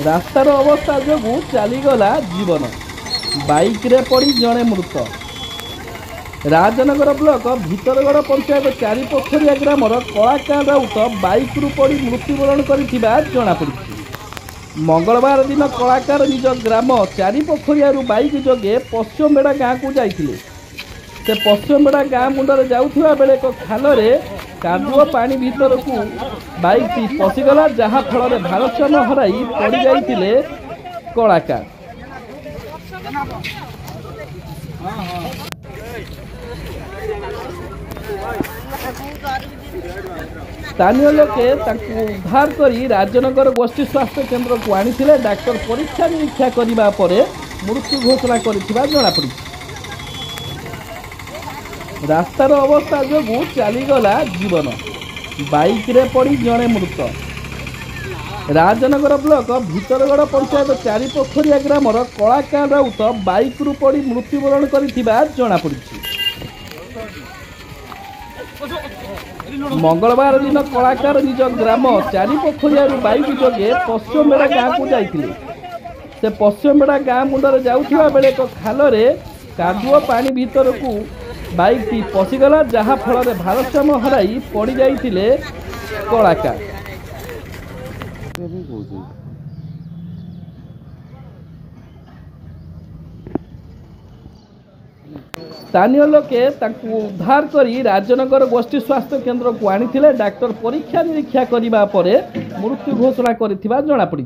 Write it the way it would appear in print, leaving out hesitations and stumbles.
रास्तार अवस्था जो चलीगला जीवन बाइक रे पड़ी जड़े मृत। राजनगर ब्लॉक भितरगढ़ पंचायत चारिपोखरिया ग्रामर कलाकार राउत बाइक रु पड़ी मृत्युवरण जनापड़ी। मंगलवार दिन कलाकार निज ग्राम चारिपोखरिया बाइक जोगे पश्चिमबेड़ा गाँव को जाइए। से पश्चिमबेड़ा गाँ मुंडे जाउथिबा बेले एक खाल कादुओ पानी भीतर को बाइक पशिगला, जहाँ फल भारसाम्य हराई पड़ जाइए कलाकार। स्थानीय लोके उद्धार करी राजनगर गोष्ठी स्वास्थ्य केन्द्र को आनी डाक्तर परीक्षा निरीक्षा करने पर मृत्यु घोषणा कर जनापड़ी। रास्तार अवस्था जो चलीगला जीवन बाइक रे पड़ी जड़े मृत। राजनगर ब्लॉक भितरगढ़ पंचायत चारिपोखरिया ग्रामर कलाकार राउत बाइक रु पड़ी मृत्युवरण कर जनापड़ी। मंगलवार दिन कलाकार निज ग्राम चारिपोखरिया बाइक जोगे पश्चिमबेड़ा गाँव को जाइए। से पश्चिमबेड़ा गाँ मुंडे जाउथिबा बेले एक खाल कादुओ पानी भीतर को बाइक पशिगला, जहाँ फल भारसाम्य हराई पड़ जाइए कलाकार। स्थानीय लोके उद्धार करी राजनगर गोष्ठी स्वास्थ्य केन्द्र को आनी डाक्तर परीक्षा निरीक्षा करने पर मृत्यु घोषणा कर जनापड़ी।